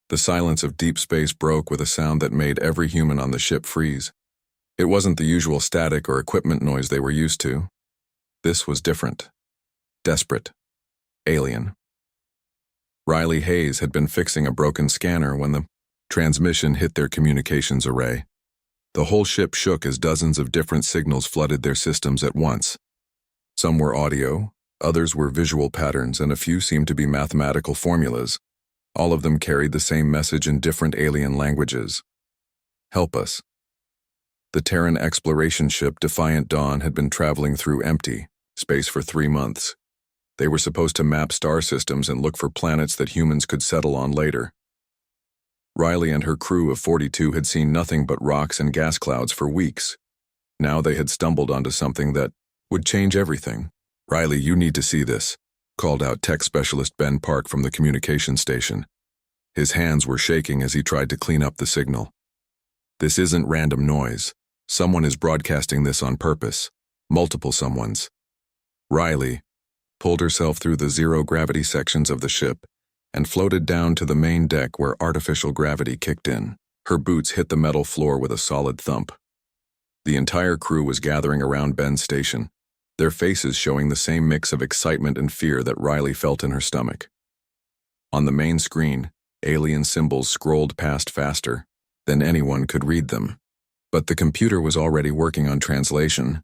The silence of deep space broke with a sound that made every human on the ship freeze. It wasn't the usual static or equipment noise they were used to. This was different. Desperate. Alien. Riley Hayes had been fixing a broken scanner when the transmission hit their communications array. The whole ship shook as dozens of different signals flooded their systems at once. Some were audio, others were visual patterns, and a few seemed to be mathematical formulas. All of them carried the same message in different alien languages. Help us. The Terran exploration ship Defiant Dawn had been traveling through empty space for 3 months. They were supposed to map star systems and look for planets that humans could settle on later. Riley and her crew of 42 had seen nothing but rocks and gas clouds for weeks. Now they had stumbled onto something that would change everything. "Riley, you need to see this," called out tech specialist Ben Park from the communication station. His hands were shaking as he tried to clean up the signal. "This isn't random noise. Someone is broadcasting this on purpose. Multiple someones." Riley pulled herself through the zero-gravity sections of the ship and floated down to the main deck where artificial gravity kicked in. Her boots hit the metal floor with a solid thump. The entire crew was gathering around Ben's station, their faces showing the same mix of excitement and fear that Riley felt in her stomach. On the main screen, alien symbols scrolled past faster than anyone could read them. But the computer was already working on translation.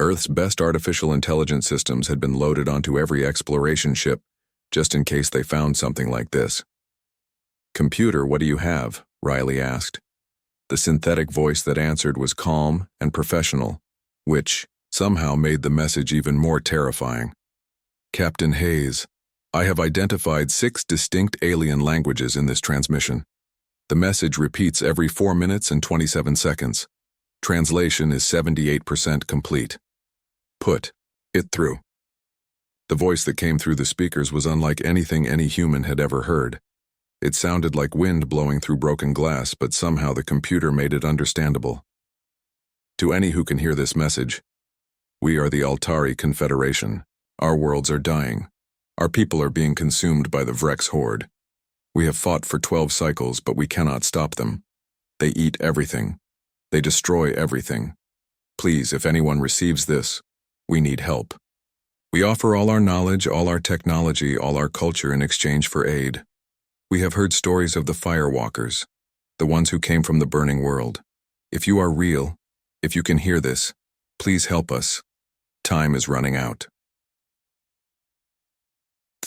Earth's best artificial intelligence systems had been loaded onto every exploration ship, just in case they found something like this. "Computer, what do you have?" Riley asked. The synthetic voice that answered was calm and professional, which somehow made the message even more terrifying. "Captain Hayes, I have identified 6 distinct alien languages in this transmission. The message repeats every 4 minutes and 27 seconds. Translation is 78% complete. Put it through." The voice that came through the speakers was unlike anything any human had ever heard. It sounded like wind blowing through broken glass, but somehow the computer made it understandable. "To any who can hear this message, we are the Altari Confederation. Our worlds are dying. Our people are being consumed by the Vrex horde. We have fought for 12 cycles, but we cannot stop them. They eat everything. They destroy everything. Please, if anyone receives this, we need help. We offer all our knowledge, all our technology, all our culture in exchange for aid. We have heard stories of the Firewalkers, the ones who came from the burning world. If you are real, if you can hear this, please help us. Time is running out."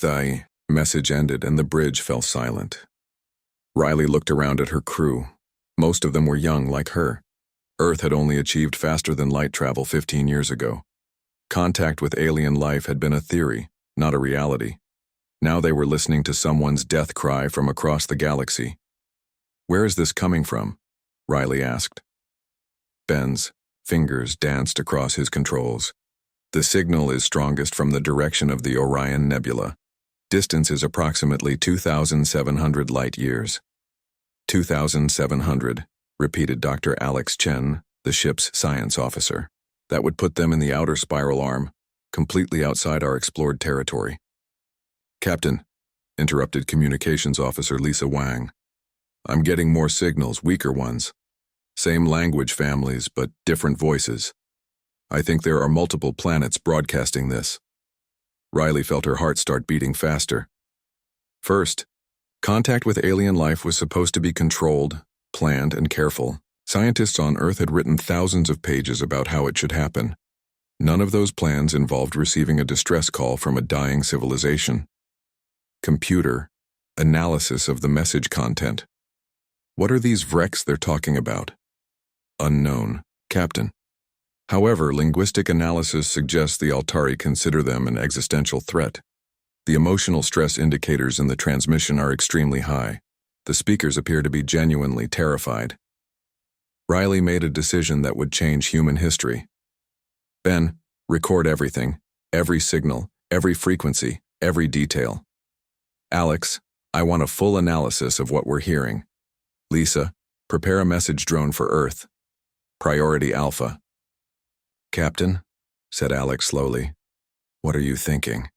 The message ended and the bridge fell silent. Riley looked around at her crew. Most of them were young like her. Earth had only achieved faster than light travel 15 years ago. Contact with alien life had been a theory, not a reality. Now they were listening to someone's death cry from across the galaxy. "Where is this coming from?" Riley asked. Ben's fingers danced across his controls. "The signal is strongest from the direction of the Orion Nebula. Distance is approximately 2,700 light-years. 2,700, repeated Dr. Alex Chen, the ship's science officer. That would put them in the outer spiral arm, completely outside our explored territory." "Captain," interrupted Communications Officer Lisa Wang, "I'm getting more signals, weaker ones. Same language families, but different voices. I think there are multiple planets broadcasting this." Riley felt her heart start beating faster. First, contact with alien life was supposed to be controlled, planned, and careful. Scientists on Earth had written thousands of pages about how it should happen. None of those plans involved receiving a distress call from a dying civilization. Computer, analysis of the message content. What are these Vrex they're talking about? Unknown, Captain. However, linguistic analysis suggests the Altari consider them an existential threat. The emotional stress indicators in the transmission are extremely high. The speakers appear to be genuinely terrified. Riley made a decision that would change human history. "Ben, record everything, every signal, every frequency, every detail. Alex, I want a full analysis of what we're hearing. Lisa, prepare a message drone for Earth. Priority Alpha." "Captain," said Alex slowly, "what are you thinking?"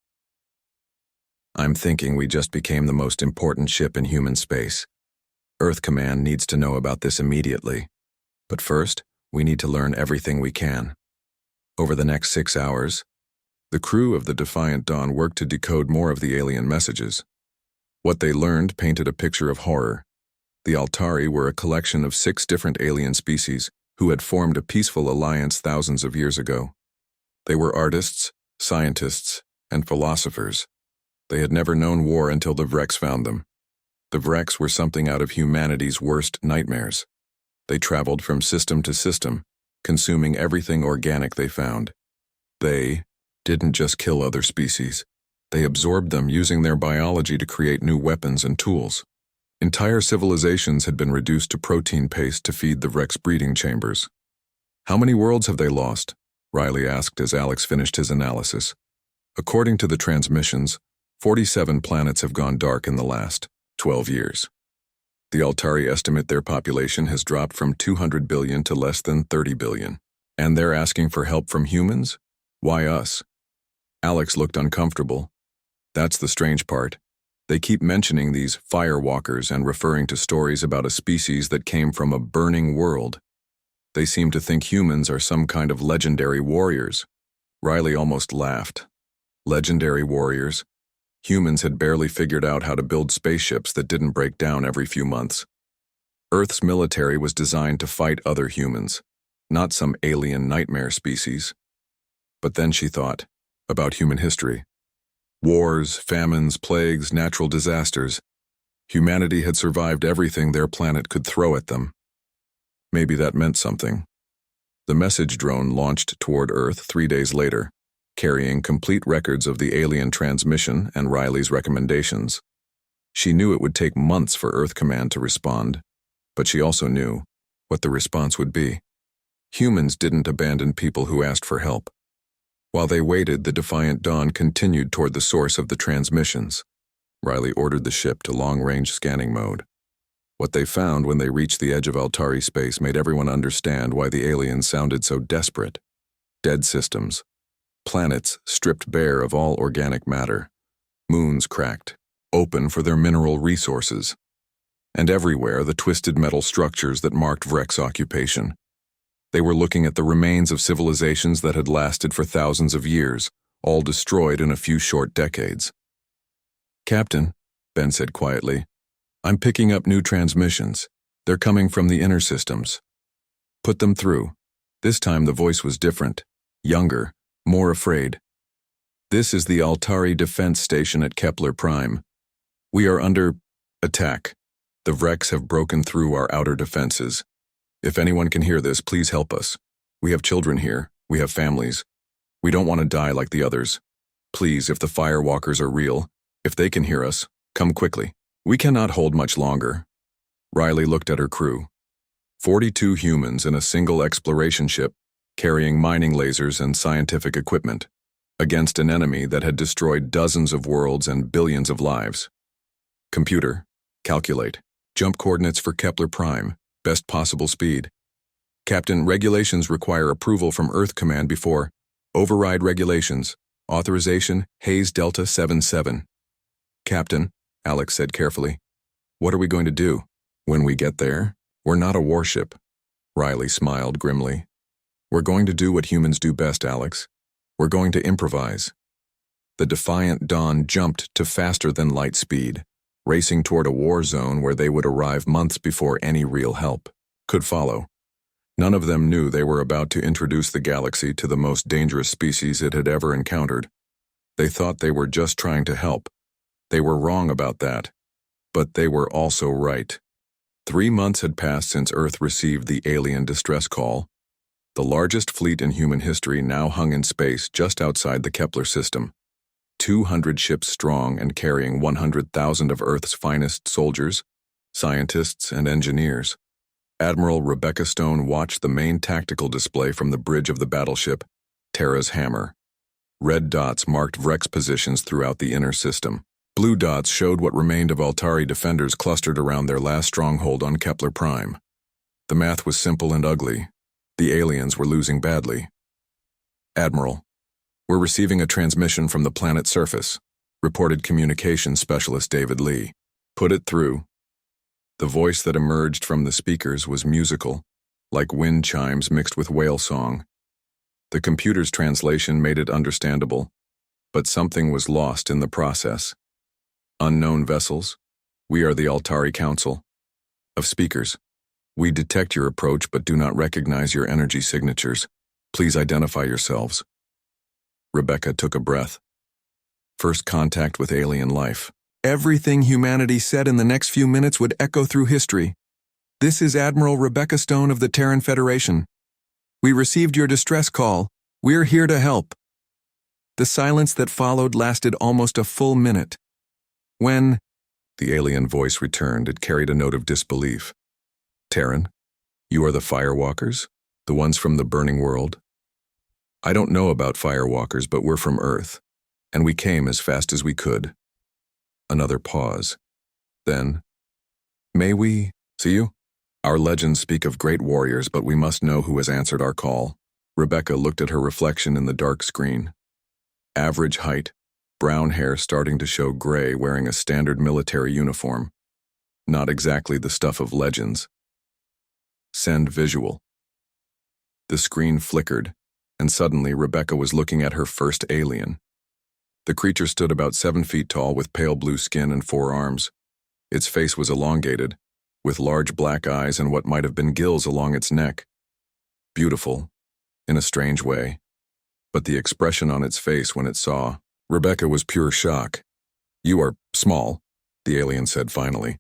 "I'm thinking we just became the most important ship in human space. Earth Command needs to know about this immediately. But first, we need to learn everything we can. Over the next 6 hours, the crew of the Defiant Dawn worked to decode more of the alien messages. What they learned painted a picture of horror. The Altari were a collection of 6 different alien species who had formed a peaceful alliance thousands of years ago. They were artists, scientists, and philosophers. They had never known war until the Vrex found them. The Vrex were something out of humanity's worst nightmares. They traveled from system to system, consuming everything organic they found. They didn't just kill other species. They absorbed them, using their biology to create new weapons and tools. Entire civilizations had been reduced to protein paste to feed the Vrex breeding chambers. "How many worlds have they lost?" Riley asked as Alex finished his analysis. According to the transmissions, 47 planets have gone dark in the last 12 years. The Altari estimate their population has dropped from 200 billion to less than 30 billion. And they're asking for help from humans? Why us? Alex looked uncomfortable. That's the strange part. They keep mentioning these firewalkers and referring to stories about a species that came from a burning world. They seem to think humans are some kind of legendary warriors. Riley almost laughed. Legendary warriors? Humans had barely figured out how to build spaceships that didn't break down every few months. Earth's military was designed to fight other humans, not some alien nightmare species. But then she thought about human history. Wars, famines, plagues, natural disasters. Humanity had survived everything their planet could throw at them. Maybe that meant something. The message drone launched toward Earth 3 days later, carrying complete records of the alien transmission and Riley's recommendations. She knew it would take months for Earth Command to respond, but she also knew what the response would be. Humans didn't abandon people who asked for help. While they waited, the Defiant Dawn continued toward the source of the transmissions. Riley ordered the ship to long-range scanning mode. What they found when they reached the edge of Altari space made everyone understand why the aliens sounded so desperate. Dead systems. Planets stripped bare of all organic matter. Moons cracked, open for their mineral resources. And everywhere the twisted metal structures that marked Vrex occupation. They were looking at the remains of civilizations that had lasted for thousands of years, all destroyed in a few short decades. "Captain," Ben said quietly, "I'm picking up new transmissions. They're coming from the inner systems." "Put them through." This time the voice was different, younger, more afraid. "This is the Altari defense station at Kepler Prime. We are under attack. The Vrex have broken through our outer defenses. If anyone can hear this, please help us. We have children here. We have families. We don't want to die like the others. Please, if the firewalkers are real, if they can hear us, come quickly. We cannot hold much longer." Riley looked at her crew. 42 humans in a single exploration ship, carrying mining lasers and scientific equipment, against an enemy that had destroyed dozens of worlds and billions of lives. "Computer, calculate. Jump coordinates for Kepler Prime. Best possible speed. Captain, regulations require approval from Earth Command before. Override regulations. Authorization, Hayes Delta 77. "Captain," Alex said carefully, "what are we going to do? When we get there, we're not a warship." Riley smiled grimly. "We're going to do what humans do best, Alex. We're going to improvise." The Defiant Dawn jumped to faster-than-light speed, racing toward a war zone where they would arrive months before any real help could follow. None of them knew they were about to introduce the galaxy to the most dangerous species it had ever encountered. They thought they were just trying to help. They were wrong about that, but they were also right. 3 months had passed since Earth received the alien distress call. The largest fleet in human history now hung in space just outside the Kepler system. 200 ships strong and carrying 100,000 of Earth's finest soldiers, scientists, and engineers. Admiral Rebecca Stone watched the main tactical display from the bridge of the battleship, Terra's Hammer. Red dots marked Vrex positions throughout the inner system. Blue dots showed what remained of Altari defenders clustered around their last stronghold on Kepler Prime. The math was simple and ugly. The aliens were losing badly. "Admiral, we're receiving a transmission from the planet's surface," reported communications specialist David Lee. "Put it through." The voice that emerged from the speakers was musical, like wind chimes mixed with whale song. The computer's translation made it understandable, but something was lost in the process. Unknown vessels, we are the Altari Council. Of speakers, we detect your approach but do not recognize your energy signatures. Please identify yourselves. Rebecca took a breath. First contact with alien life. Everything humanity said in the next few minutes would echo through history. This is Admiral Rebecca Stone of the Terran Federation. We received your distress call. We're here to help. The silence that followed lasted almost a full minute. When the alien voice returned, it carried a note of disbelief. Terran, you are the Firewalkers? The ones from the burning world? I don't know about Firewalkers, but we're from Earth, and we came as fast as we could. Another pause. Then, may we see you? Our legends speak of great warriors, but we must know who has answered our call. Rebecca looked at her reflection in the dark screen. Average height, brown hair starting to show gray, wearing a standard military uniform. Not exactly the stuff of legends. Send visual. The screen flickered, and suddenly Rebecca was looking at her first alien. The creature stood about 7 feet tall with pale blue skin and 4 arms. Its face was elongated, with large black eyes and what might have been gills along its neck. Beautiful, in a strange way, but the expression on its face when it saw Rebecca was pure shock. You are small, the alien said finally.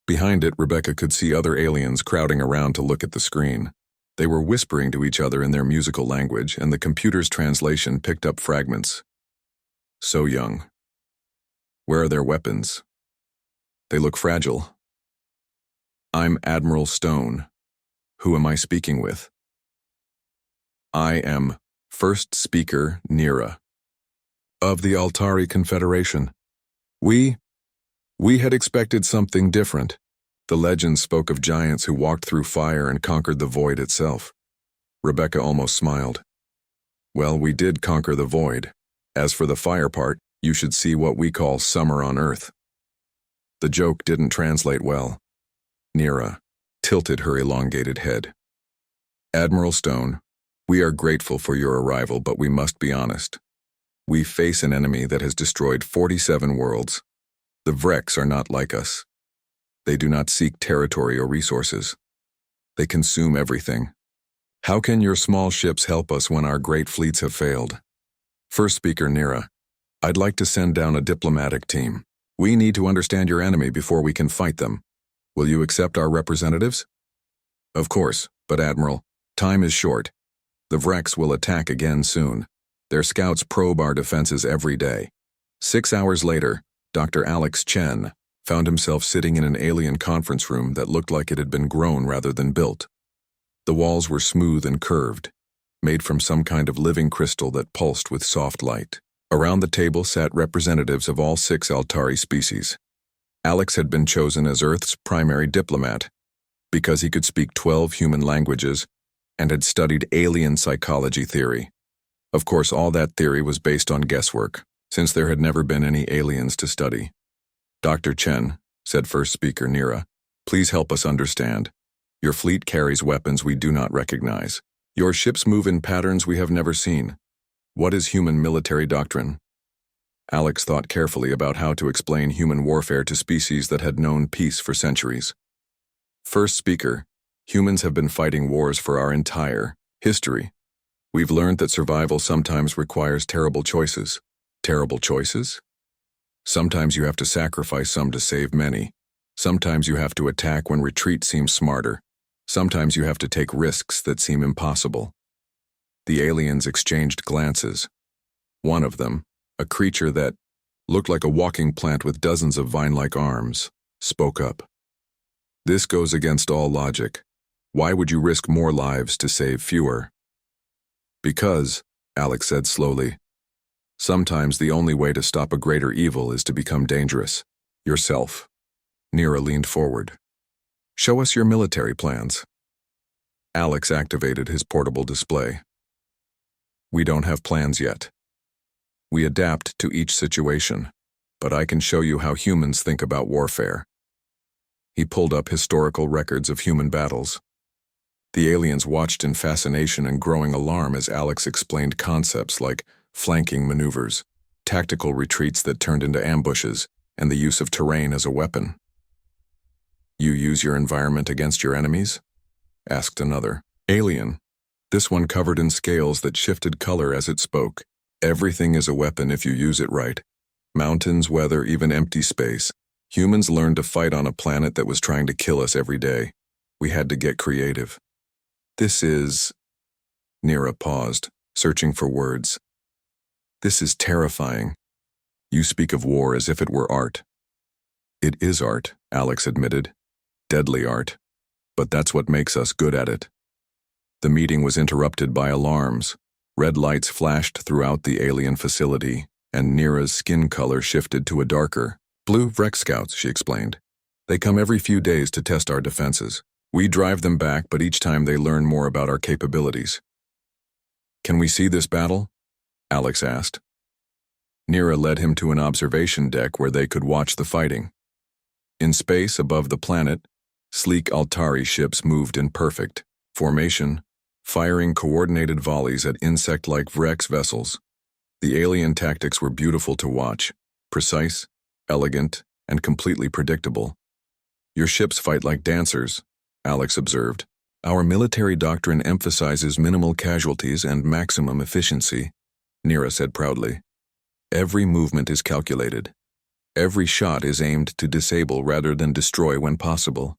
Behind it, Rebecca could see other aliens crowding around to look at the screen. They were whispering to each other in their musical language, and the computer's translation picked up fragments. So young. Where are their weapons? They look fragile. I'm Admiral Stone. Who am I speaking with? I am first speaker Nira. Of the Altari Confederation. We had expected something different. The legends spoke of giants who walked through fire and conquered the void itself. Rebecca almost smiled. Well, we did conquer the void. As for the fire part, you should see what we call summer on Earth. The joke didn't translate well. Nira tilted her elongated head. Admiral Stone, we are grateful for your arrival, but we must be honest. We face an enemy that has destroyed 47 worlds. The Vreks are not like us. They do not seek territory or resources. They consume everything. How can your small ships help us when our great fleets have failed? First speaker Nira, I'd like to send down a diplomatic team. We need to understand your enemy before we can fight them. Will you accept our representatives? Of course, but Admiral, time is short. The Vreks will attack again soon. Their scouts probe our defenses every day. 6 hours later, Dr. Alex Chen found himself sitting in an alien conference room that looked like it had been grown rather than built. The walls were smooth and curved, made from some kind of living crystal that pulsed with soft light. Around the table sat representatives of all 6 Altari species. Alex had been chosen as Earth's primary diplomat because he could speak 12 human languages and had studied alien psychology theory. Of course, all that theory was based on guesswork, since there had never been any aliens to study. Dr. Chen, said first speaker Nira, please help us understand. Your fleet carries weapons we do not recognize. Your ships move in patterns we have never seen. What is human military doctrine? Alex thought carefully about how to explain human warfare to species that had known peace for centuries. First speaker, humans have been fighting wars for our entire history. We've learned that survival sometimes requires terrible choices. Terrible choices? Sometimes you have to sacrifice some to save many. Sometimes you have to attack when retreat seems smarter. Sometimes you have to take risks that seem impossible. The aliens exchanged glances. One of them, a creature that looked like a walking plant with dozens of vine-like arms, spoke up. This goes against all logic. Why would you risk more lives to save fewer? Because, Alex said slowly, sometimes the only way to stop a greater evil is to become dangerous. Yourself. Nira leaned forward. Show us your military plans. Alex activated his portable display. We don't have plans yet. We adapt to each situation, but I can show you how humans think about warfare. He pulled up historical records of human battles. The aliens watched in fascination and growing alarm as Alex explained concepts like flanking maneuvers, tactical retreats that turned into ambushes, and the use of terrain as a weapon. "You use your environment against your enemies?" asked another. Alien, this one covered in scales that shifted color as it spoke. "Everything is a weapon if you use it right. Mountains, weather, even empty space. Humans learned to fight on a planet that was trying to kill us every day. We had to get creative." "This is..." Nira paused, searching for words. "This is terrifying. You speak of war as if it were art." "It is art," Alex admitted. "Deadly art. But that's what makes us good at it." The meeting was interrupted by alarms. Red lights flashed throughout the alien facility, and Nira's skin color shifted to a darker blue. "Vrex scouts," she explained. "They come every few days to test our defenses. We drive them back, but each time they learn more about our capabilities." "Can we see this battle?" Alex asked. Nira led him to an observation deck where they could watch the fighting. In space above the planet, sleek Altari ships moved in perfect formation, firing coordinated volleys at insect-like Vrex vessels. The alien tactics were beautiful to watch, precise, elegant, and completely predictable. "Your ships fight like dancers," Alex observed. "Our military doctrine emphasizes minimal casualties and maximum efficiency," Nira said proudly. "Every movement is calculated. Every shot is aimed to disable rather than destroy when possible."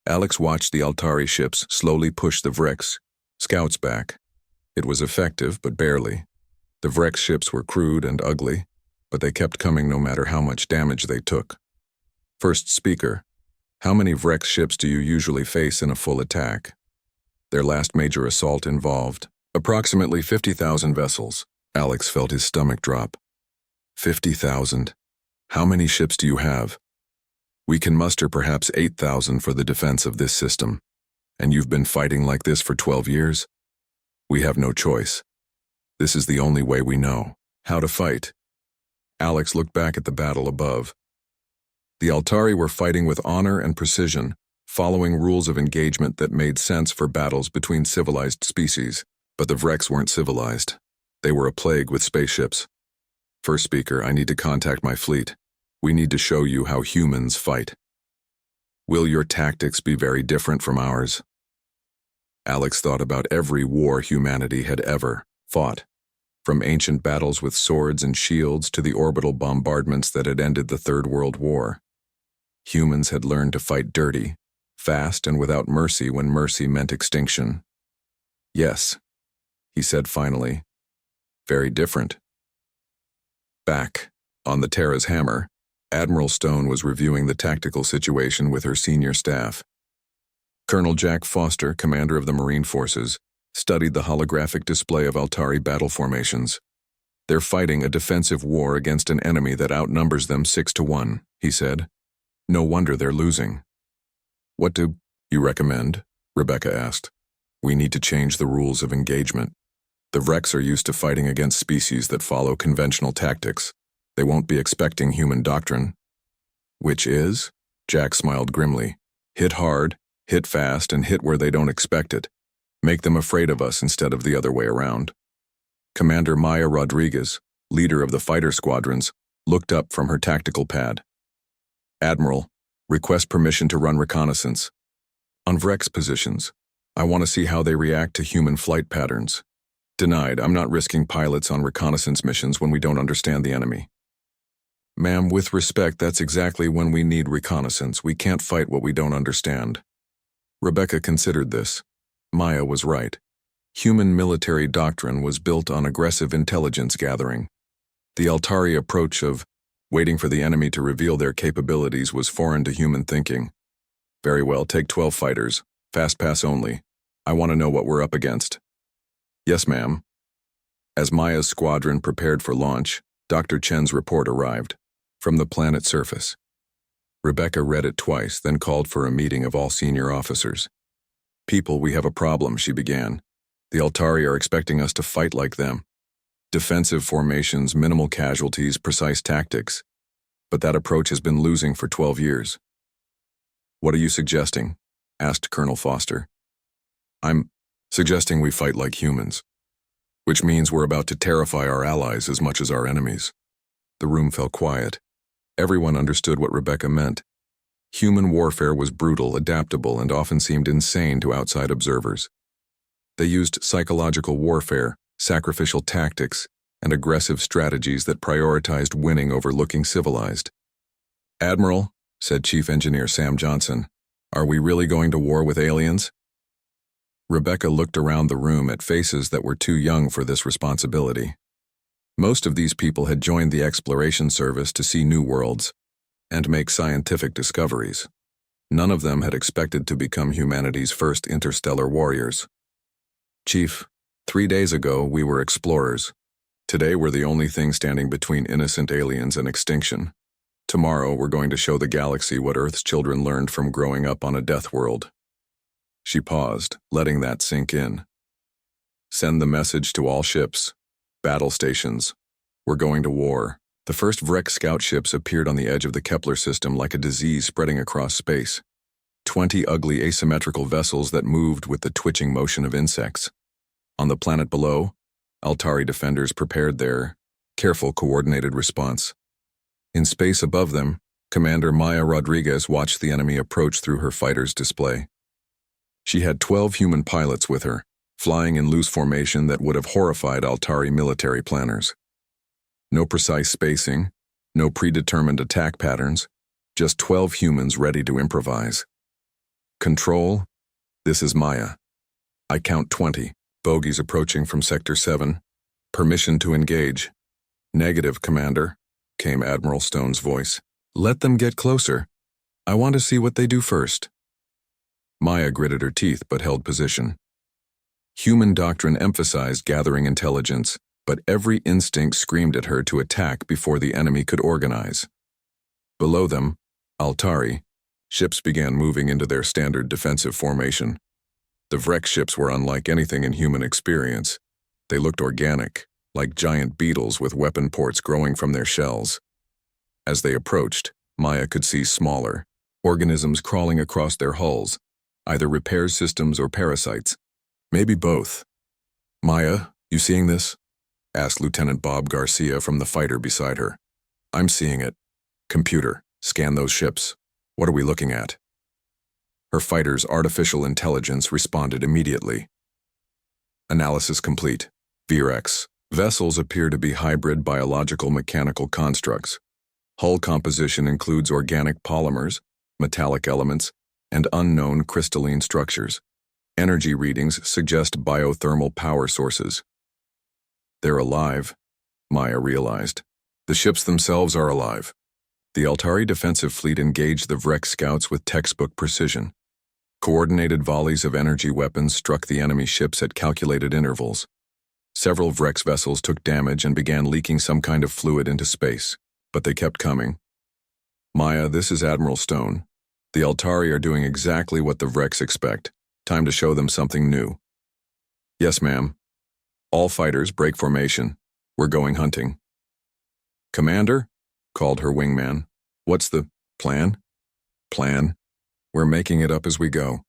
Alex watched the Altari ships slowly push the Vrex scouts back. It was effective, but barely. The Vrex ships were crude and ugly, but they kept coming no matter how much damage they took. First speaker: "How many Vrex ships do you usually face in a full attack?" Their last major assault involved approximately 50,000 vessels. Alex felt his stomach drop. 50,000. How many ships do you have? We can muster perhaps 8,000 for the defense of this system. And you've been fighting like this for 12 years? We have no choice. This is the only way we know how to fight. Alex looked back at the battle above. The Altari were fighting with honor and precision, following rules of engagement that made sense for battles between civilized species. But the Vrex weren't civilized. They were a plague with spaceships. First speaker: "I need to contact my fleet. We need to show you how humans fight." "Will your tactics be very different from ours?" Alex thought about every war humanity had ever fought, from ancient battles with swords and shields to the orbital bombardments that had ended the Third World War. Humans had learned to fight dirty, fast, and without mercy when mercy meant extinction. "Yes," he said finally. "Very different." Back on the Terra's hammer, Admiral Stone was reviewing the tactical situation with her senior staff. Colonel Jack Foster, commander of the Marine Forces, studied the holographic display of Altari battle formations. "They're fighting a defensive war against an enemy that outnumbers them 6-1, he said. "No wonder they're losing." "What do you recommend?" Rebecca asked. "We need to change the rules of engagement. The Vrex are used to fighting against species that follow conventional tactics. They won't be expecting human doctrine." "Which is?" Jack smiled grimly. "Hit hard, hit fast, and hit where they don't expect it. Make them afraid of us instead of the other way around." Commander Maya Rodriguez, leader of the fighter squadrons, looked up from her tactical pad. "Admiral, request permission to run reconnaissance. On Vrex positions. I want to see how they react to human flight patterns." "Denied. I'm not risking pilots on reconnaissance missions when we don't understand the enemy." "Ma'am, with respect, that's exactly when we need reconnaissance. We can't fight what we don't understand." Rebecca considered this. Maya was right. Human military doctrine was built on aggressive intelligence gathering. The Altari approach of waiting for the enemy to reveal their capabilities was foreign to human thinking. "Very well, take 12 fighters. Fast pass only. I want to know what we're up against." "Yes, ma'am." As Maya's squadron prepared for launch, Dr. Chen's report arrived from the planet's surface. Rebecca read it twice, then called for a meeting of all senior officers. "People, we have a problem," she began. "The Altari are expecting us to fight like them. Defensive formations, minimal casualties, precise tactics. But that approach has been losing for 12 years. "What are you suggesting?" asked Colonel Foster. "I'm suggesting we fight like humans, which means we're about to terrify our allies as much as our enemies." The room fell quiet. Everyone understood what Rebecca meant. Human warfare was brutal, adaptable, and often seemed insane to outside observers. They used psychological warfare, sacrificial tactics, and aggressive strategies that prioritized winning over looking civilized. "Admiral," said Chief Engineer Sam Johnson, "are we really going to war with aliens?" Rebecca looked around the room at faces that were too young for this responsibility. Most of these people had joined the exploration service to see new worlds and make scientific discoveries. None of them had expected to become humanity's first interstellar warriors. "Chief, 3 days ago we were explorers. Today we're the only thing standing between innocent aliens and extinction. Tomorrow we're going to show the galaxy what Earth's children learned from growing up on a death world." She paused, letting that sink in. "Send the message to all ships. Battle stations. We're going to war." The first Vrek scout ships appeared on the edge of the Kepler system like a disease spreading across space. 20 ugly asymmetrical vessels that moved with the twitching motion of insects. On the planet below, Altari defenders prepared their careful, coordinated response. In space above them, Commander Maya Rodriguez watched the enemy approach through her fighter's display. She had 12 human pilots with her, flying in loose formation that would have horrified Altari military planners. No precise spacing, no predetermined attack patterns, just 12 humans ready to improvise. "Control, this is Maya. I count 20, bogies approaching from Sector 7. Permission to engage." "Negative, Commander," came Admiral Stone's voice. "Let them get closer. I want to see what they do first." Maya gritted her teeth but held position. Human doctrine emphasized gathering intelligence, but every instinct screamed at her to attack before the enemy could organize. Below them, Altari, ships began moving into their standard defensive formation. The Vrek ships were unlike anything in human experience. They looked organic, like giant beetles with weapon ports growing from their shells. As they approached, Maya could see smaller organisms crawling across their hulls, either repair systems or parasites. Maybe both. "Maya, you seeing this?" asked Lieutenant Bob Garcia from the fighter beside her. "I'm seeing it. Computer, scan those ships. What are we looking at?" Her fighter's artificial intelligence responded immediately. "Analysis complete. VRX. Vessels appear to be hybrid biological mechanical constructs. Hull composition includes organic polymers, metallic elements, and unknown crystalline structures. Energy readings suggest biothermal power sources." "They're alive," Maya realized. "The ships themselves are alive." The Altari defensive fleet engaged the Vrek scouts with textbook precision. Coordinated volleys of energy weapons struck the enemy ships at calculated intervals. Several Vrek's vessels took damage and began leaking some kind of fluid into space, but they kept coming. "Maya, this is Admiral Stone. The Altari are doing exactly what the Vreks expect. Time to show them something new." "Yes, ma'am. All fighters, break formation. We're going hunting." "Commander," called her wingman. "What's the plan?" "Plan? We're making it up as we go.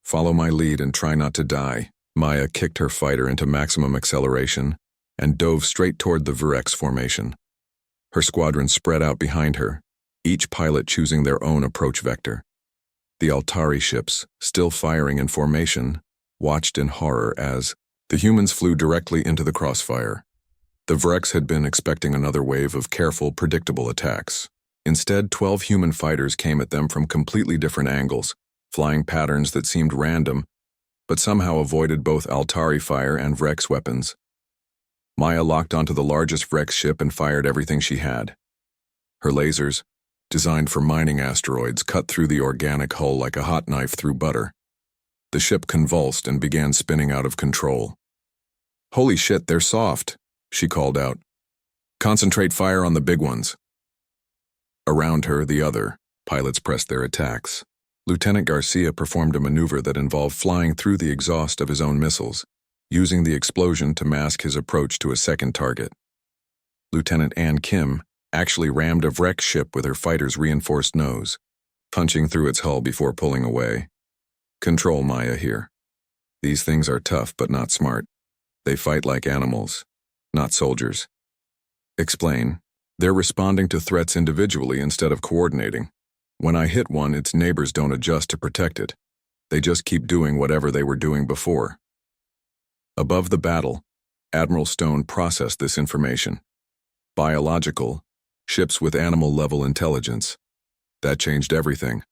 Follow my lead and try not to die." Maya kicked her fighter into maximum acceleration and dove straight toward the Virex formation. Her squadron spread out behind her, each pilot choosing their own approach vector. The Altari ships, still firing in formation, watched in horror as the humans flew directly into the crossfire. The Vreks had been expecting another wave of careful, predictable attacks. Instead, 12 human fighters came at them from completely different angles, flying patterns that seemed random, but somehow avoided both Altari fire and Vreks weapons. Maya locked onto the largest Vreks ship and fired everything she had. Her lasers, designed for mining asteroids, cut through the organic hull like a hot knife through butter. The ship convulsed and began spinning out of control. "Holy shit, they're soft," she called out. "Concentrate fire on the big ones." Around her, the other pilots pressed their attacks. Lieutenant Garcia performed a maneuver that involved flying through the exhaust of his own missiles, using the explosion to mask his approach to a second target. Lieutenant Ann Kim actually rammed a Vrek ship with her fighter's reinforced nose. punching through its hull before pulling away. Control Maya here. These things are tough but not smart. They fight like animals, not soldiers. Explain. They're responding to threats individually instead of coordinating. When I hit one, its neighbors don't adjust to protect it. They just keep doing whatever they were doing before. Above the battle, Admiral Stone processed this information. Biological, ships with animal-level intelligence. That changed everything.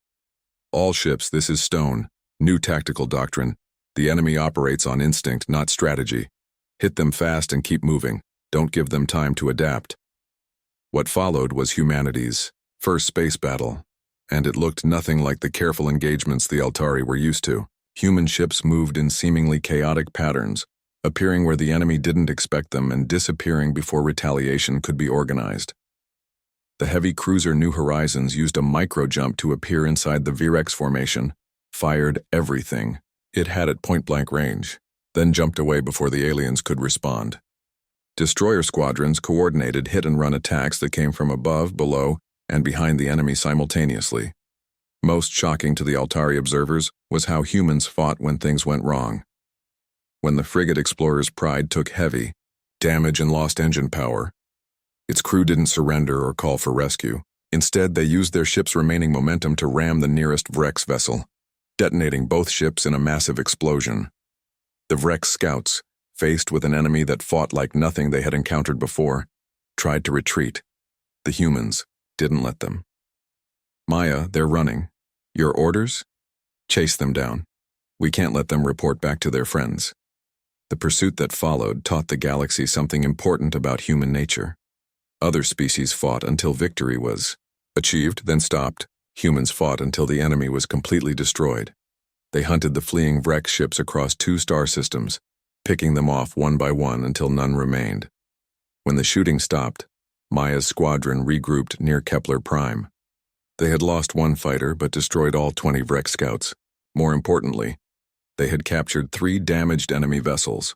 All ships, this is Stone, new tactical doctrine. The enemy operates on instinct, not strategy. Hit them fast and keep moving. Don't give them time to adapt. What followed was humanity's first space battle, and it looked nothing like the careful engagements the Altari were used to. Human ships moved in seemingly chaotic patterns, appearing where the enemy didn't expect them and disappearing before retaliation could be organized. The heavy cruiser New Horizons used a micro-jump to appear inside the Virex formation, fired everything it had at point-blank range, then jumped away before the aliens could respond. Destroyer squadrons coordinated hit-and-run attacks that came from above, below, and behind the enemy simultaneously. Most shocking to the Altari observers was how humans fought when things went wrong. When the frigate Explorer's Pride took heavy damage and lost engine power, its crew didn't surrender or call for rescue. Instead, they used their ship's remaining momentum to ram the nearest Vrex vessel, detonating both ships in a massive explosion. The Vrex scouts, faced with an enemy that fought like nothing they had encountered before, tried to retreat. The humans didn't let them. Maya, they're running. Your orders? Chase them down. We can't let them report back to their friends. The pursuit that followed taught the galaxy something important about human nature. Other species fought until victory was achieved, then stopped. Humans fought until the enemy was completely destroyed. They hunted the fleeing Vrex ships across 2 star systems, picking them off one by one until none remained. When the shooting stopped, Maya's squadron regrouped near Kepler Prime. They had lost 1 fighter but destroyed all 20 Vrex scouts. More importantly, they had captured 3 damaged enemy vessels.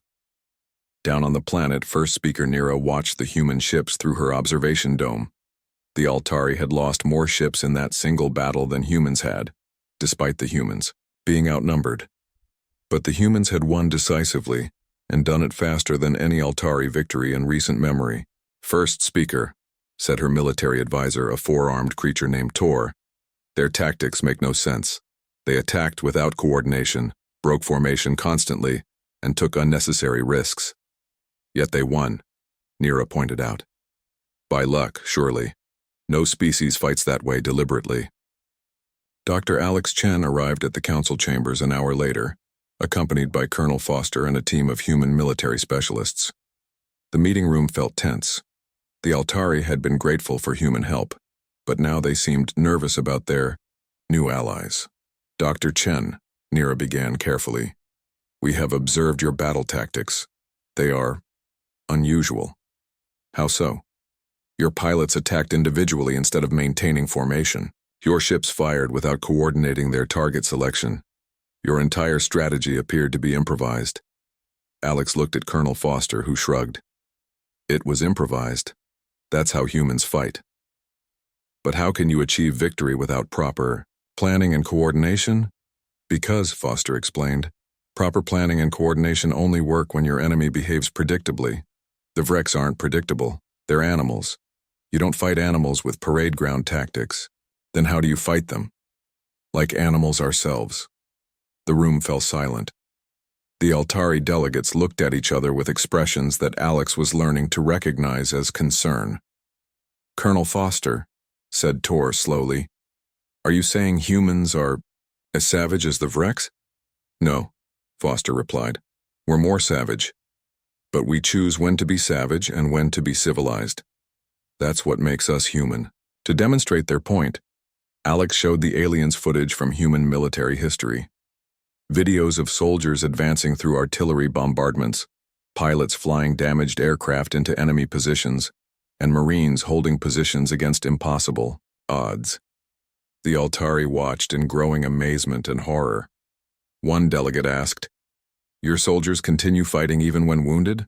Down on the planet, First Speaker Nira watched the human ships through her observation dome. The Altari had lost more ships in that single battle than humans had, despite the humans being outnumbered. But the humans had won decisively and done it faster than any Altari victory in recent memory. First Speaker, said her military advisor, a 4-armed creature named Tor, their tactics make no sense. They attacked without coordination, broke formation constantly, and took unnecessary risks. Yet they won, Nira pointed out. By luck, surely. No species fights that way deliberately. Dr. Alex Chen arrived at the council chambers an hour later, accompanied by Colonel Foster and a team of human military specialists. The meeting room felt tense. The Altari had been grateful for human help, but now they seemed nervous about their new allies. Dr. Chen, Nira began carefully, we have observed your battle tactics. They are unusual. How so? Your pilots attacked individually instead of maintaining formation. Your ships fired without coordinating their target selection. Your entire strategy appeared to be improvised. Alex looked at Colonel Foster, who shrugged. It was improvised. That's how humans fight. But how can you achieve victory without proper planning and coordination? Because, Foster explained, proper planning and coordination only work when your enemy behaves predictably. The Vrex aren't predictable. They're animals. You don't fight animals with parade ground tactics. Then how do you fight them? Like animals ourselves. The room fell silent. The Altari delegates looked at each other with expressions that Alex was learning to recognize as concern. Colonel Foster, said Tor slowly, are you saying humans are as savage as the Vrex? No, Foster replied. We're more savage. But we choose when to be savage and when to be civilized. That's what makes us human. To demonstrate their point, Alex showed the aliens footage from human military history. Videos of soldiers advancing through artillery bombardments, pilots flying damaged aircraft into enemy positions, and Marines holding positions against impossible odds. The Altari watched in growing amazement and horror. One delegate asked, your soldiers continue fighting even when wounded?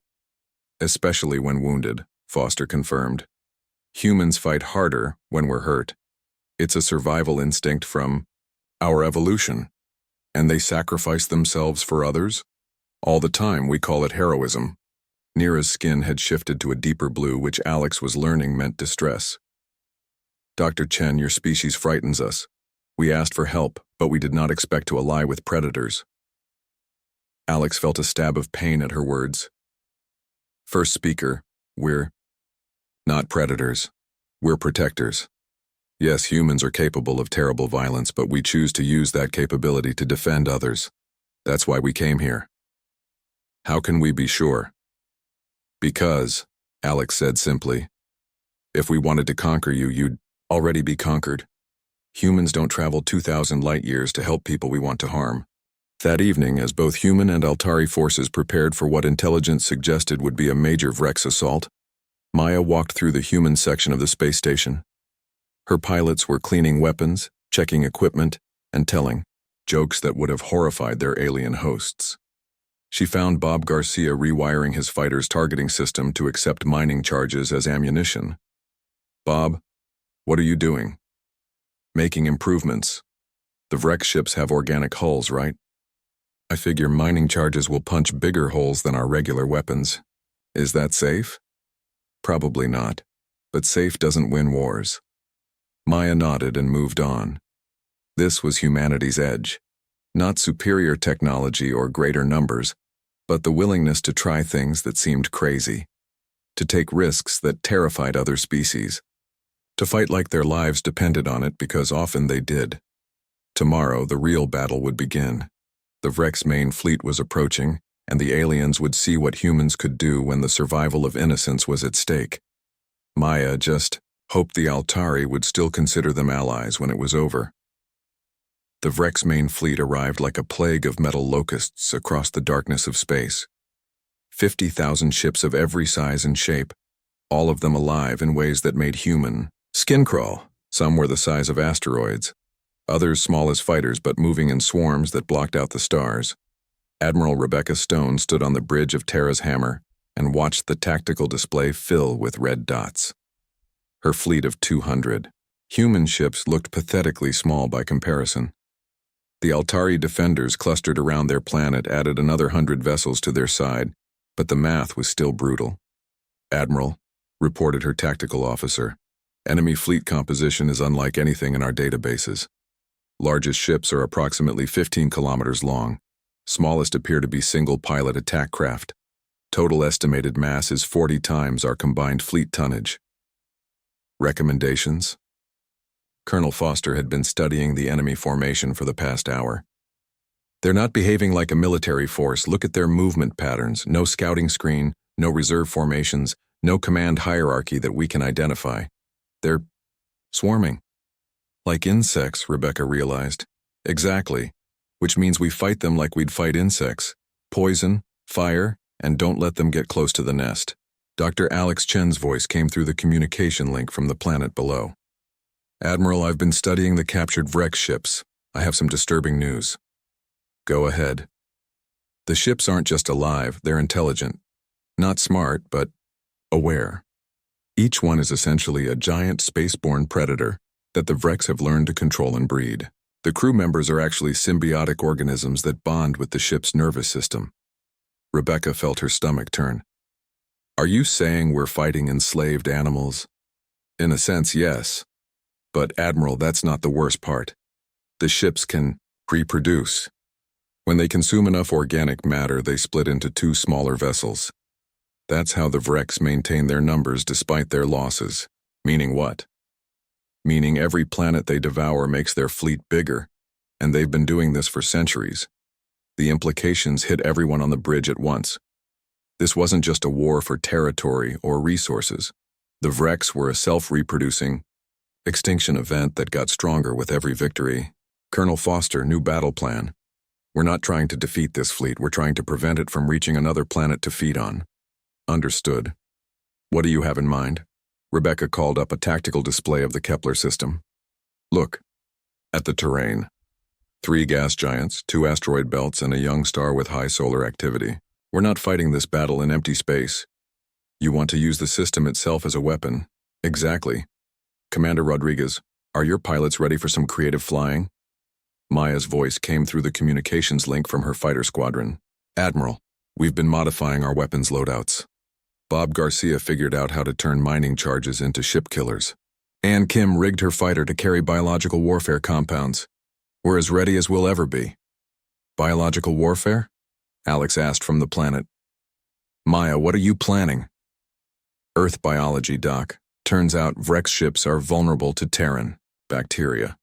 Especially when wounded, Foster confirmed. Humans fight harder when we're hurt. It's a survival instinct from our evolution. And they sacrifice themselves for others? All the time. We call it heroism. Neera's skin had shifted to a deeper blue, which Alex was learning meant distress. Dr. Chen, your species frightens us. We asked for help, but we did not expect to ally with predators. Alex felt a stab of pain at her words. First speaker, we're not predators. We're protectors. Yes, humans are capable of terrible violence, but we choose to use that capability to defend others. That's why we came here. How can we be sure? Because, Alex said simply, if we wanted to conquer you, you'd already be conquered. Humans don't travel 2,000 light years to help people we want to harm. That evening, as both human and Altari forces prepared for what intelligence suggested would be a major Vrex assault, Maya walked through the human section of the space station. Her pilots were cleaning weapons, checking equipment, and telling jokes that would have horrified their alien hosts. She found Bob Garcia rewiring his fighter's targeting system to accept mining charges as ammunition. Bob, what are you doing? Making improvements. The Vrex ships have organic hulls, right? I figure mining charges will punch bigger holes than our regular weapons. Is that safe? Probably not, but safe doesn't win wars. Maya nodded and moved on. This was humanity's edge. Not superior technology or greater numbers, but the willingness to try things that seemed crazy, to take risks that terrified other species, to fight like their lives depended on it because often they did. Tomorrow, the real battle would begin. The Vrex main fleet was approaching, and the aliens would see what humans could do when the survival of innocence was at stake. Maya just hoped the Altari would still consider them allies when it was over. The Vrex main fleet arrived like a plague of metal locusts across the darkness of space. 50,000 ships of every size and shape, all of them alive in ways that made human skin crawl. Some were the size of asteroids, others small as fighters but moving in swarms that blocked out the stars. Admiral Rebecca Stone stood on the bridge of Terra's Hammer and watched the tactical display fill with red dots. Her fleet of 200 human ships looked pathetically small by comparison. The Altari defenders clustered around their planet added another 100 vessels to their side, but the math was still brutal. Admiral, reported her tactical officer, enemy fleet composition is unlike anything in our databases. Largest ships are approximately 15 kilometers long. Smallest appear to be single-pilot attack craft. Total estimated mass is 40 times our combined fleet tonnage. Recommendations? Colonel Foster had been studying the enemy formation for the past hour. They're not behaving like a military force. Look at their movement patterns. No scouting screen, no reserve formations, no command hierarchy that we can identify. They're swarming. Like insects, Rebecca realized. Exactly. Which means we fight them like we'd fight insects. Poison, fire, and don't let them get close to the nest. Dr. Alex Chen's voice came through the communication link from the planet below. Admiral, I've been studying the captured Vrex ships. I have some disturbing news. Go ahead. The ships aren't just alive, they're intelligent. Not smart, but aware. Each one is essentially a giant spaceborne predator that the Vrex have learned to control and breed. The crew members are actually symbiotic organisms that bond with the ship's nervous system. Rebecca felt her stomach turn. Are you saying we're fighting enslaved animals? In a sense, yes. But, Admiral, that's not the worst part. The ships can reproduce. When they consume enough organic matter, they split into two smaller vessels. That's how the Vrex maintain their numbers despite their losses. Meaning what? Meaning every planet they devour makes their fleet bigger, and they've been doing this for centuries. The implications hit everyone on the bridge at once. This wasn't just a war for territory or resources. The Vrex were a self-reproducing extinction event that got stronger with every victory. Colonel Foster, new battle plan. We're not trying to defeat this fleet, we're trying to prevent it from reaching another planet to feed on. Understood. What do you have in mind? Rebecca called up a tactical display of the Kepler system. Look, at the terrain. 3 gas giants, 2 asteroid belts, and a young star with high solar activity. We're not fighting this battle in empty space. You want to use the system itself as a weapon. Exactly. Commander Rodriguez, Are your pilots ready for some creative flying? Maya's voice came through the communications link from her fighter squadron. Admiral, we've been modifying our weapons loadouts. Bob Garcia figured out how to turn mining charges into ship killers. Ann Kim rigged her fighter to carry biological warfare compounds. We're as ready as we'll ever be. Biological warfare? Alex asked from the planet. Maya, what are you planning? Earth biology, Doc. Turns out Vrex ships are vulnerable to Terran bacteria.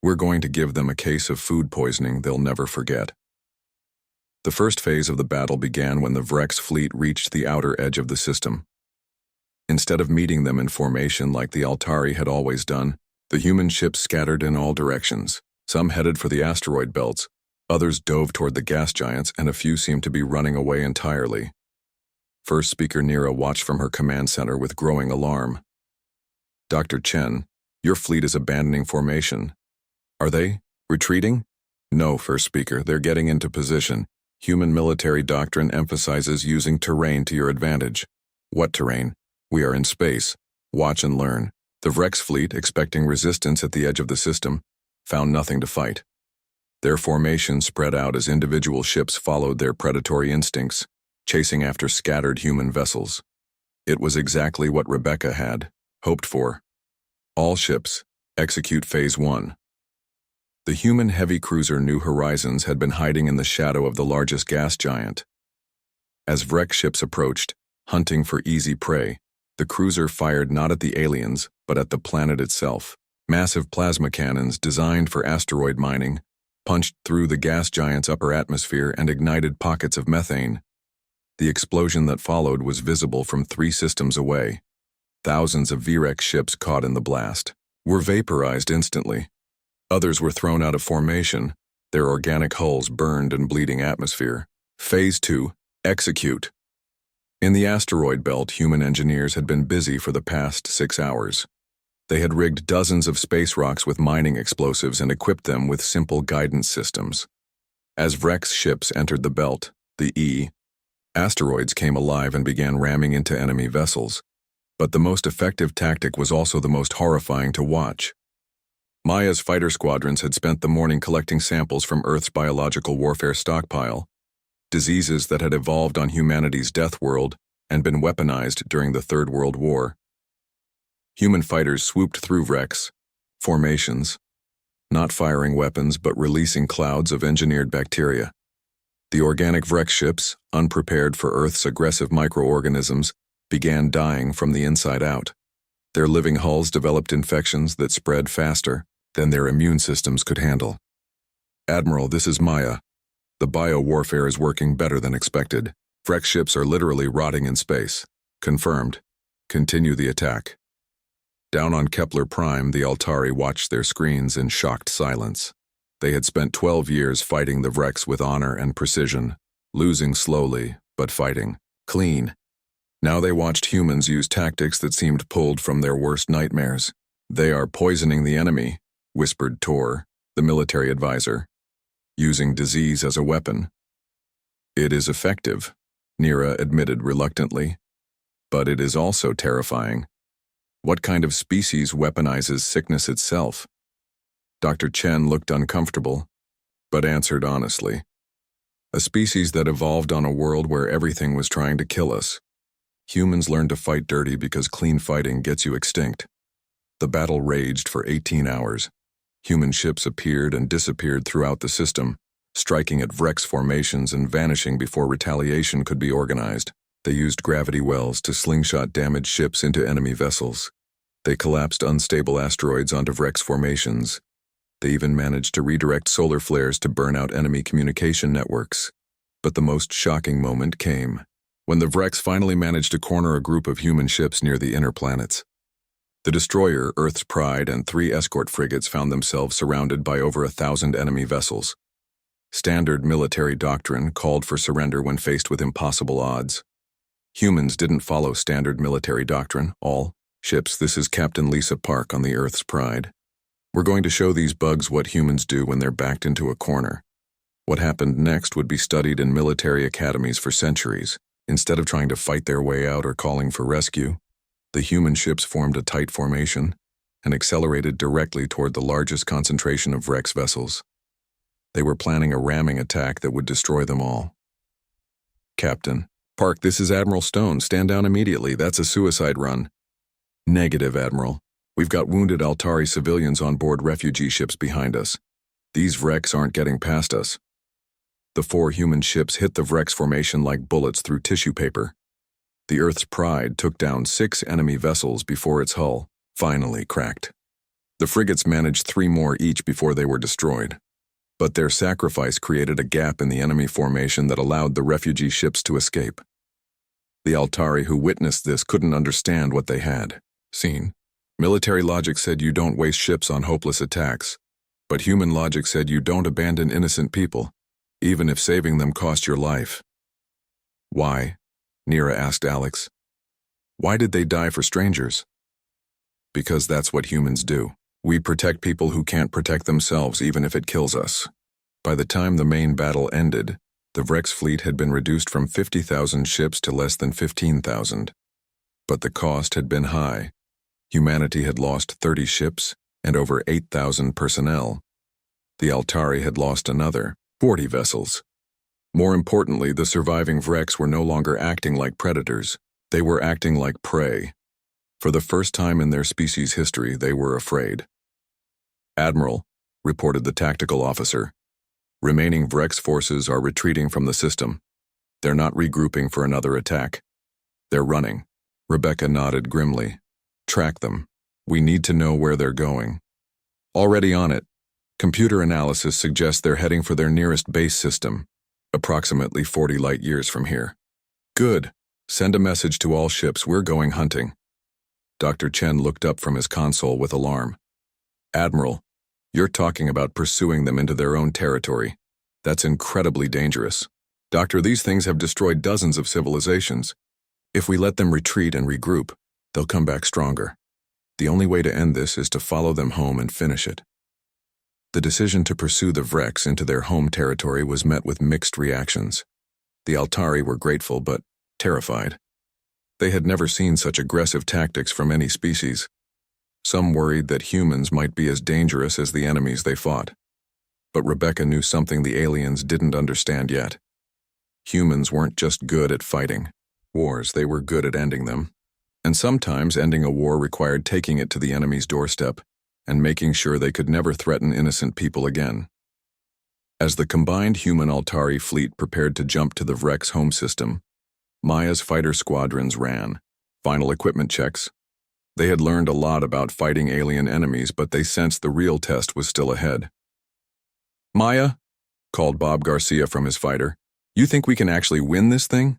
We're going to give them a case of food poisoning they'll never forget. The first phase of the battle began when the Vrex fleet reached the outer edge of the system. Instead of meeting them in formation like the Altari had always done, the human ships scattered in all directions. Some headed for the asteroid belts, others dove toward the gas giants, and a few seemed to be running away entirely. First Speaker Nira watched from her command center with growing alarm. Dr. Chen, your fleet is abandoning formation. Are they retreating? No, First Speaker, they're getting into position. Human military doctrine emphasizes using terrain to your advantage. What terrain? We are in space. Watch and learn. The Vrex fleet, expecting resistance at the edge of the system, found nothing to fight. Their formation spread out as individual ships followed their predatory instincts, chasing after scattered human vessels. It was exactly what Rebecca had hoped for. All ships, execute Phase 1. The human heavy cruiser New Horizons had been hiding in the shadow of the largest gas giant. As Vrex ships approached, hunting for easy prey, the cruiser fired not at the aliens, but at the planet itself. Massive plasma cannons designed for asteroid mining punched through the gas giant's upper atmosphere and ignited pockets of methane. The explosion that followed was visible from 3 systems away. Thousands of Vrex ships caught in the blast were vaporized instantly. Others were thrown out of formation, their organic hulls burned in bleeding atmosphere. Phase 2, execute. In the asteroid belt, human engineers had been busy for the past 6 hours. They had rigged dozens of space rocks with mining explosives and equipped them with simple guidance systems. As Vrex ships entered the belt, the asteroids came alive and began ramming into enemy vessels. But the most effective tactic was also the most horrifying to watch. Maya's fighter squadrons had spent the morning collecting samples from Earth's biological warfare stockpile, diseases that had evolved on humanity's death world and been weaponized during the Third World War. Human fighters swooped through Vrex formations, not firing weapons but releasing clouds of engineered bacteria. The organic Vrex ships, unprepared for Earth's aggressive microorganisms, began dying from the inside out. Their living hulls developed infections that spread faster than their immune systems could handle. Admiral, this is Maya. The bio-warfare is working better than expected. Vrex ships are literally rotting in space. Confirmed. Continue the attack. Down on Kepler Prime, the Altari watched their screens in shocked silence. They had spent 12 years fighting the Vrex with honor and precision, losing slowly, but fighting clean. Now they watched humans use tactics that seemed pulled from their worst nightmares. They are poisoning the enemy, whispered Tor, the military advisor, using disease as a weapon. It is effective, Nira admitted reluctantly, but it is also terrifying. What kind of species weaponizes sickness itself? Dr. Chen looked uncomfortable, but answered honestly. A species that evolved on a world where everything was trying to kill us. Humans learned to fight dirty because clean fighting gets you extinct. The battle raged for 18 hours. Human ships appeared and disappeared throughout the system, striking at Vrex formations and vanishing before retaliation could be organized. They used gravity wells to slingshot damaged ships into enemy vessels. They collapsed unstable asteroids onto Vrex formations. They even managed to redirect solar flares to burn out enemy communication networks. But the most shocking moment came when the Vrex finally managed to corner a group of human ships near the inner planets. The destroyer, Earth's Pride, and 3 escort frigates found themselves surrounded by over 1,000 enemy vessels. Standard military doctrine called for surrender when faced with impossible odds. Humans didn't follow standard military doctrine. All ships, this is Captain Lisa Park on the Earth's Pride. We're going to show these bugs what humans do when they're backed into a corner. What happened next would be studied in military academies for centuries. Instead of trying to fight their way out or calling for rescue, the human ships formed a tight formation and accelerated directly toward the largest concentration of Rex vessels. They were planning a ramming attack that would destroy them all. Captain, Park, this is Admiral Stone. Stand down immediately. That's a suicide run. Negative, Admiral. We've got wounded Altari civilians on board refugee ships behind us. These Vrex aren't getting past us. The 4 human ships hit the Vrex formation like bullets through tissue paper. The Earth's Pride took down 6 enemy vessels before its hull finally cracked. The frigates managed 3 more each before they were destroyed. But their sacrifice created a gap in the enemy formation that allowed the refugee ships to escape. The Altari who witnessed this couldn't understand what they had seen. Military logic said you don't waste ships on hopeless attacks, but human logic said you don't abandon innocent people, even if saving them cost your life. Why? Nira asked Alex. Why did they die for strangers? Because that's what humans do. We protect people who can't protect themselves even if it kills us. By the time the main battle ended, the Vrex fleet had been reduced from 50,000 ships to less than 15,000. But the cost had been high. Humanity had lost 30 ships and over 8,000 personnel. The Altari had lost another 40 vessels. More importantly, the surviving Vrex were no longer acting like predators. They were acting like prey. For the first time in their species' history, they were afraid. Admiral, reported the tactical officer, remaining Vrex forces are retreating from the system. They're not regrouping for another attack. They're running. Rebecca nodded grimly. Track them. We need to know where they're going. Already on it. Computer analysis suggests they're heading for their nearest base system, approximately 40 light years from here. Good. Send a message to all ships. We're going hunting. Dr. Chen looked up from his console with alarm. Admiral, you're talking about pursuing them into their own territory. That's incredibly dangerous. Doctor, these things have destroyed dozens of civilizations. If we let them retreat and regroup, they'll come back stronger. The only way to end this is to follow them home and finish it. The decision to pursue the Vrex into their home territory was met with mixed reactions. The Altari were grateful but terrified. They had never seen such aggressive tactics from any species. Some worried that humans might be as dangerous as the enemies they fought. But Rebecca knew something the aliens didn't understand yet. Humans weren't just good at fighting wars, they were good at ending them. And sometimes ending a war required taking it to the enemy's doorstep and making sure they could never threaten innocent people again. As the combined human Altari fleet prepared to jump to the Vrex home system, Maya's fighter squadrons ran. Final equipment checks. They had learned a lot about fighting alien enemies, but they sensed the real test was still ahead. Maya, called Bob Garcia from his fighter, you think we can actually win this thing?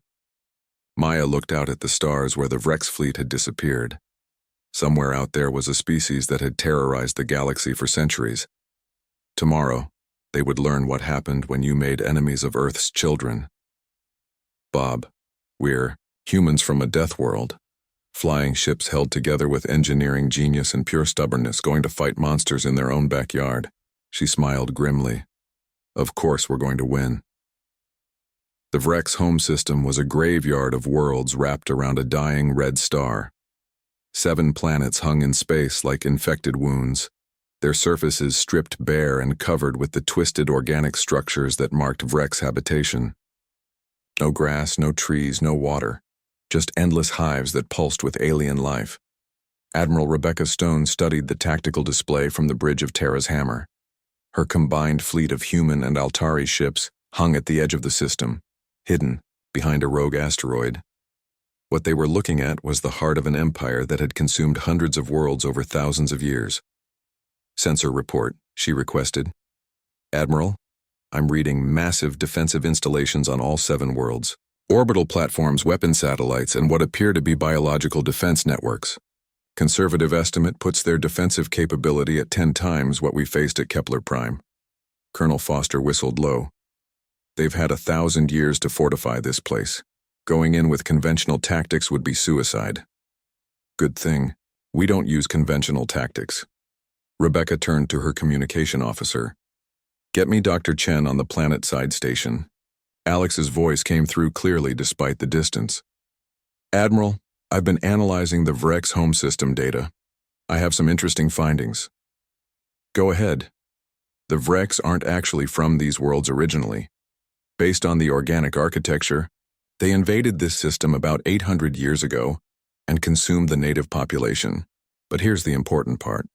Maya looked out at the stars where the Vrex fleet had disappeared. Somewhere out there was a species that had terrorized the galaxy for centuries. Tomorrow, they would learn what happened when you made enemies of Earth's children. Bob, we're humans from a death world. Flying ships held together with engineering genius and pure stubbornness going to fight monsters in their own backyard. She smiled grimly. Of course we're going to win. The Vrex home system was a graveyard of worlds wrapped around a dying red star. 7 planets hung in space like infected wounds, their surfaces stripped bare and covered with the twisted organic structures that marked Vrex habitation. No grass, no trees, no water. Just endless hives that pulsed with alien life. Admiral Rebecca Stone studied the tactical display from the bridge of Terra's Hammer. Her combined fleet of human and Altari ships hung at the edge of the system, hidden behind a rogue asteroid. What they were looking at was the heart of an empire that had consumed hundreds of worlds over thousands of years. Sensor report, she requested. Admiral, I'm reading massive defensive installations on all 7 worlds. Orbital platforms, weapon satellites, and what appear to be biological defense networks. Conservative estimate puts their defensive capability at 10 times what we faced at Kepler Prime. Colonel Foster whistled low. They've had 1,000 years to fortify this place. Going in with conventional tactics would be suicide. Good thing, we don't use conventional tactics. Rebecca turned to her communication officer. Get me Dr. Chen on the planet side station. Alex's voice came through clearly despite the distance. Admiral, I've been analyzing the Vrex home system data. I have some interesting findings. Go ahead. The Vreks aren't actually from these worlds originally. Based on the organic architecture, they invaded this system about 800 years ago and consumed the native population. But here's the important part.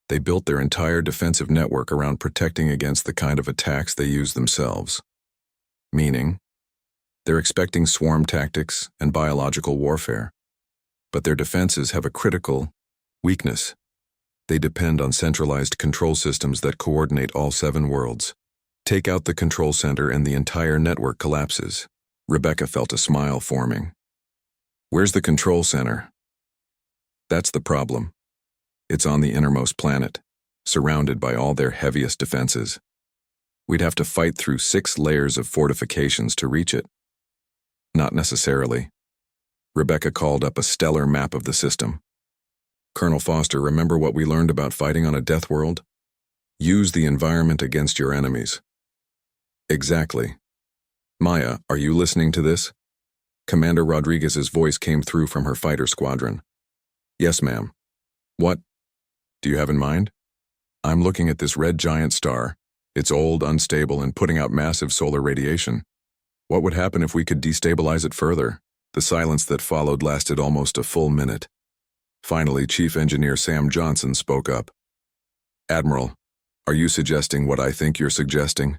They built their entire defensive network around protecting against the kind of attacks they use themselves. Meaning, they're expecting swarm tactics and biological warfare. But their defenses have a critical weakness. They depend on centralized control systems that coordinate all 7 worlds. Take out the control center and the entire network collapses. Rebecca felt a smile forming. Where's the control center? That's the problem. It's on the innermost planet, surrounded by all their heaviest defenses. We'd have to fight through 6 layers of fortifications to reach it. Not necessarily. Rebecca called up a stellar map of the system. Colonel Foster, remember what we learned about fighting on a death world? Use the environment against your enemies. Exactly. Maya, are you listening to this? Commander Rodriguez's voice came through from her fighter squadron. Yes, ma'am. What do you have in mind? I'm looking at this red giant star. It's old, unstable, and putting out massive solar radiation. What would happen if we could destabilize it further? The silence that followed lasted almost a full minute. Finally, Chief Engineer Sam Johnson spoke up. Admiral, are you suggesting what I think you're suggesting?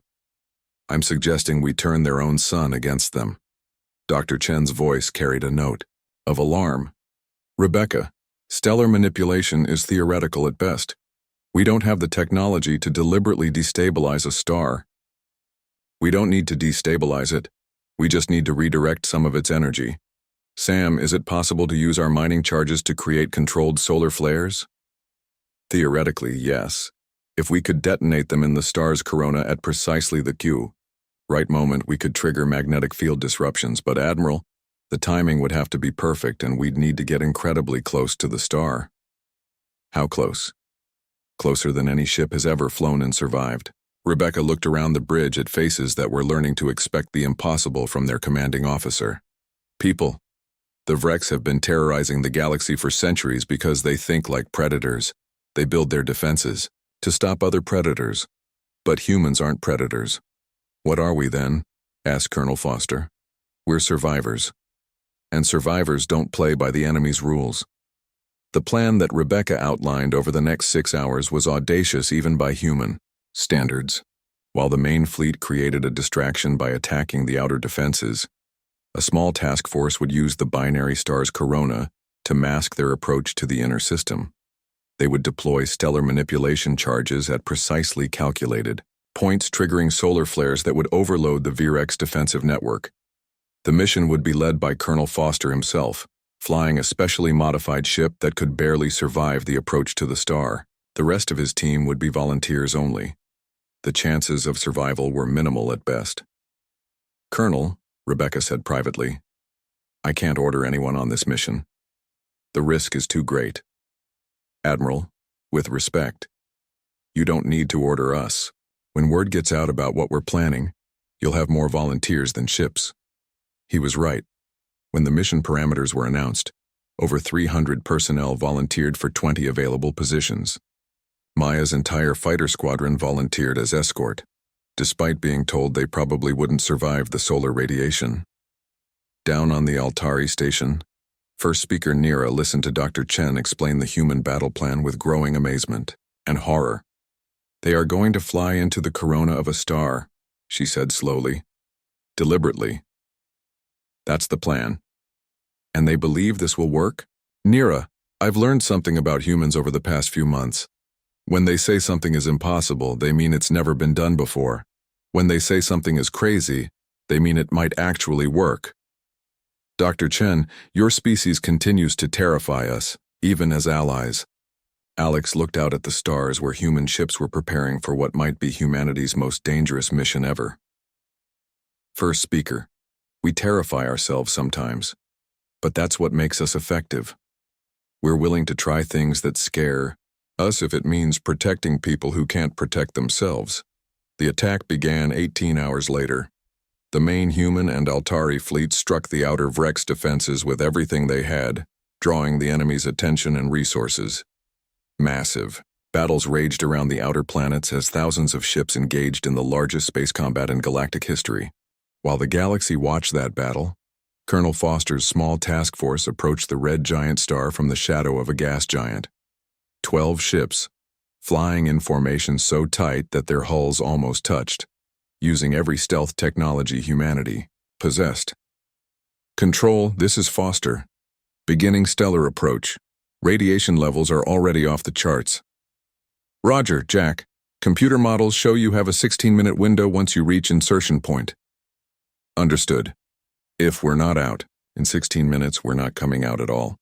I'm suggesting we turn their own sun against them. Dr. Chen's voice carried a note of alarm. Rebecca, stellar manipulation is theoretical at best. We don't have the technology to deliberately destabilize a star. We don't need to destabilize it. We just need to redirect some of its energy. Sam, is it possible to use our mining charges to create controlled solar flares? Theoretically, yes. If we could detonate them in the star's corona at precisely the right moment, we could trigger magnetic field disruptions, but Admiral, the timing would have to be perfect and we'd need to get incredibly close to the star. How close? Closer than any ship has ever flown and survived. Rebecca looked around the bridge at faces that were learning to expect the impossible from their commanding officer. People, the Vreks have been terrorizing the galaxy for centuries because they think like predators. They build their defenses to stop other predators. But humans aren't predators. What are we then? Asked Colonel Foster. We're survivors. And survivors don't play by the enemy's rules. The plan that Rebecca outlined over the next 6 hours was audacious even by human standards. While the main fleet created a distraction by attacking the outer defenses, a small task force would use the binary star's corona to mask their approach to the inner system. They would deploy stellar manipulation charges at precisely calculated points, triggering solar flares that would overload the Vreks defensive network. The mission would be led by Colonel Foster himself, flying a specially modified ship that could barely survive the approach to the star. The rest of his team would be volunteers only. The chances of survival were minimal at best. Colonel, Rebecca said privately, I can't order anyone on this mission. The risk is too great. Admiral, with respect, you don't need to order us. When word gets out about what we're planning, you'll have more volunteers than ships. He was right. When the mission parameters were announced, over 300 personnel volunteered for 20 available positions. Maya's entire fighter squadron volunteered as escort, despite being told they probably wouldn't survive the solar radiation. Down on the Altari station, First Speaker Nira listened to Dr. Chen explain the human battle plan with growing amazement and horror. They are going to fly into the corona of a star, she said slowly, deliberately. That's the plan. And they believe this will work? Nira, I've learned something about humans over the past few months. When they say something is impossible, they mean it's never been done before. When they say something is crazy, they mean it might actually work. Dr. Chen, your species continues to terrify us, even as allies. Alex looked out at the stars where human ships were preparing for what might be humanity's most dangerous mission ever. First Speaker, we terrify ourselves sometimes, but that's what makes us effective. We're willing to try things that scare us if it means protecting people who can't protect themselves. The attack began 18 hours later. The main human and Altari fleets struck the outer Vreks defenses with everything they had, drawing the enemy's attention and resources. Massive. Battles raged around the outer planets as thousands of ships engaged in the largest space combat in galactic history. While the galaxy watched that battle, Colonel Foster's small task force approached the red giant star from the shadow of a gas giant. 12 ships, flying in formation so tight that their hulls almost touched, using every stealth technology humanity possessed. Control, this is Foster. Beginning stellar approach. Radiation levels are already off the charts. Roger, Jack. Computer models show you have a 16-minute window once you reach insertion point. Understood. If we're not out, in 16 minutes we're not coming out at all.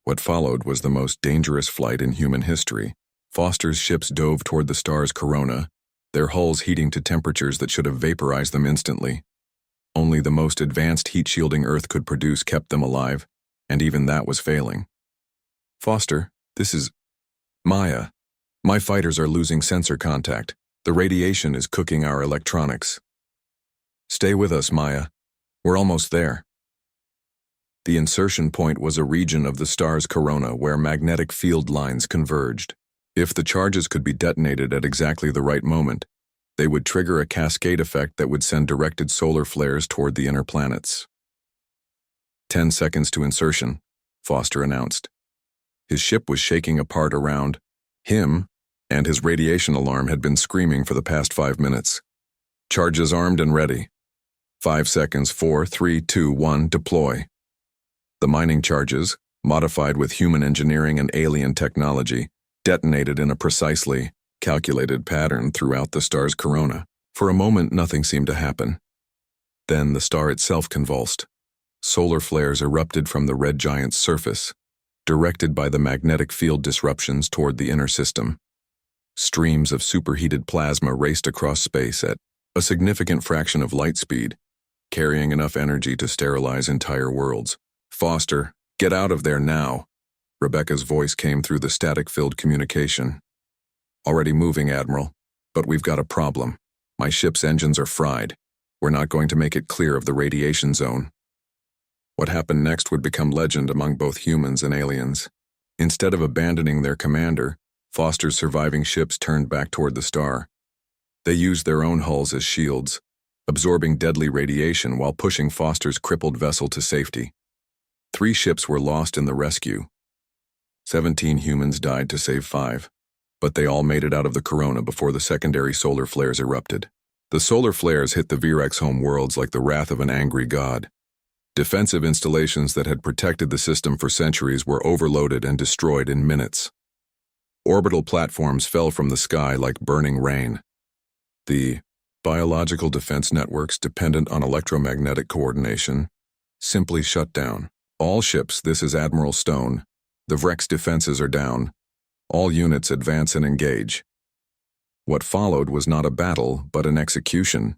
What followed was the most dangerous flight in human history. Foster's ships dove toward the star's corona, their hulls heating to temperatures that should have vaporized them instantly. Only the most advanced heat-shielding Earth could produce kept them alive, and even that was failing. Foster, this is Maya. My fighters are losing sensor contact. The radiation is cooking our electronics. Stay with us, Maya. We're almost there. The insertion point was a region of the star's corona where magnetic field lines converged. If the charges could be detonated at exactly the right moment, they would trigger a cascade effect that would send directed solar flares toward the inner planets. 10 seconds to insertion, Foster announced. His ship was shaking apart around him, and his radiation alarm had been screaming for the past 5 minutes. Charges armed and ready. 5 seconds, 4, 3, 2, 1, deploy. The mining charges, modified with human engineering and alien technology, detonated in a precisely calculated pattern throughout the star's corona. For a moment, nothing seemed to happen. Then the star itself convulsed. Solar flares erupted from the red giant's surface, directed by the magnetic field disruptions toward the inner system. Streams of superheated plasma raced across space at a significant fraction of light speed, carrying enough energy to sterilize entire worlds. Foster, get out of there now. Rebecca's voice came through the static-filled communication. Already moving, Admiral, but we've got a problem. My ship's engines are fried. We're not going to make it clear of the radiation zone. What happened next would become legend among both humans and aliens. Instead of abandoning their commander, Foster's surviving ships turned back toward the star. They used their own hulls as shields, absorbing deadly radiation while pushing Foster's crippled vessel to safety. 3 ships were lost in the rescue. 17 humans died to save 5, but they all made it out of the corona before the secondary solar flares erupted. The solar flares hit the Virex home worlds like the wrath of an angry god. Defensive installations that had protected the system for centuries were overloaded and destroyed in minutes. Orbital platforms fell from the sky like burning rain. The biological defense networks dependent on electromagnetic coordination simply shut down. All ships, this is Admiral Stone. The Vrex defenses are down. All units advance and engage. What followed was not a battle, but an execution.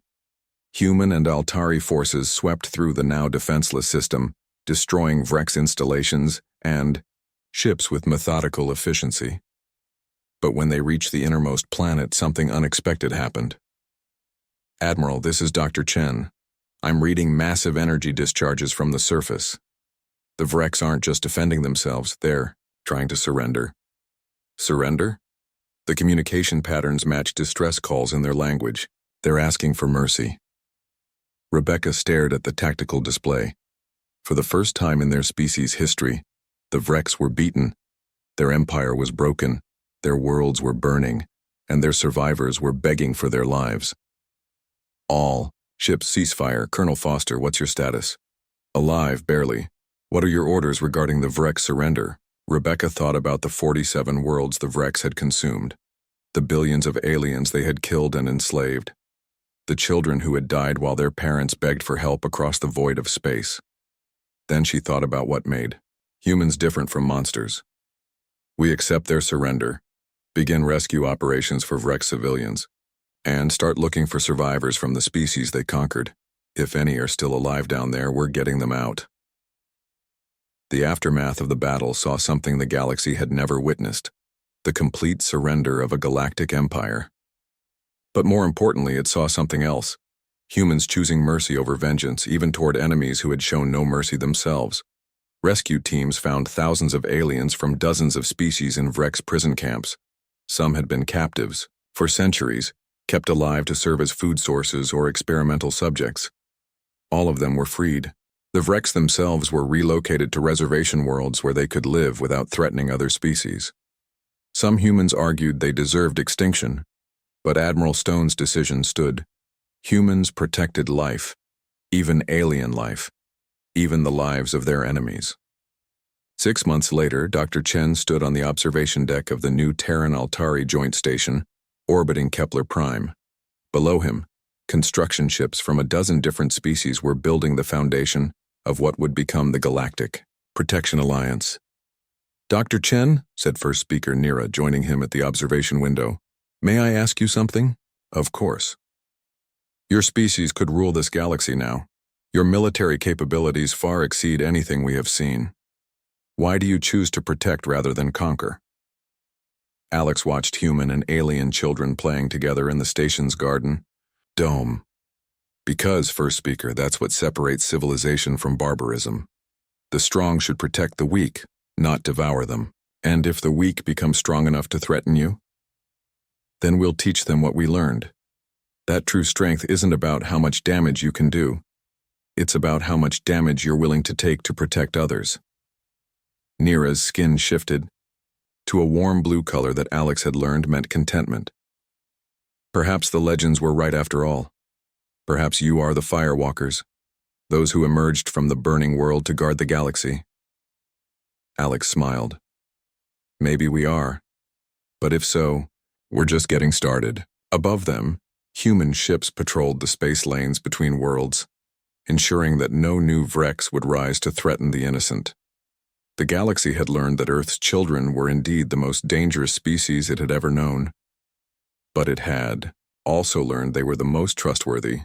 Human and Altari forces swept through the now defenseless system, destroying Vrex installations and ships with methodical efficiency. But when they reached the innermost planet, something unexpected happened. Admiral, this is Dr. Chen. I'm reading massive energy discharges from the surface. The Vrex aren't just defending themselves, they're trying to surrender. Surrender? The communication patterns match distress calls in their language. They're asking for mercy. Rebecca stared at the tactical display. For the first time in their species' history, the Vrex were beaten. Their empire was broken, their worlds were burning, and their survivors were begging for their lives. All. Ship's ceasefire. Colonel Foster, what's your status? Alive, barely. What are your orders regarding the Vrex surrender? Rebecca thought about the 47 worlds the Vrex had consumed, the billions of aliens they had killed and enslaved, the children who had died while their parents begged for help across the void of space. Then she thought about what made humans different from monsters. We accept their surrender, begin rescue operations for Vrex civilians, and start looking for survivors from the species they conquered. If any are still alive down there, we're getting them out. The aftermath of the battle saw something the galaxy had never witnessed, the complete surrender of a galactic empire. But more importantly, it saw something else, humans choosing mercy over vengeance, even toward enemies who had shown no mercy themselves. Rescue teams found thousands of aliens from dozens of species in Vrek's prison camps. Some had been captives, for centuries, kept alive to serve as food sources or experimental subjects. All of them were freed. The Vreks themselves were relocated to reservation worlds where they could live without threatening other species. Some humans argued they deserved extinction, but Admiral Stone's decision stood. Humans protected life, even alien life, even the lives of their enemies. 6 months later, Dr. Chen stood on the observation deck of the new Terran-Altari joint station, orbiting Kepler Prime. Below him, construction ships from a dozen different species were building the foundation of what would become the Galactic Protection Alliance. "Dr. Chen," said first speaker Nira, joining him at the observation window, "may I ask you something?" "Of course." "Your species could rule this galaxy now. Your military capabilities far exceed anything we have seen. Why do you choose to protect rather than conquer?" Alex watched human and alien children playing together in the station's garden. "Dome. Because, first speaker, that's what separates civilization from barbarism. The strong should protect the weak, not devour them. And if the weak become strong enough to threaten you, then we'll teach them what we learned. That true strength isn't about how much damage you can do. It's about how much damage you're willing to take to protect others." Nira's skin shifted to a warm blue color that Alex had learned meant contentment. Perhaps the legends were right after all. Perhaps you are the Firewalkers, those who emerged from the burning world to guard the galaxy. Alex smiled. Maybe we are. But if so, we're just getting started. Above them, human ships patrolled the space lanes between worlds, ensuring that no new Vreks would rise to threaten the innocent. The galaxy had learned that Earth's children were indeed the most dangerous species it had ever known. But it had also learned they were the most trustworthy.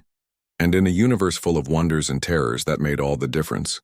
And in a universe full of wonders and terrors, that made all the difference.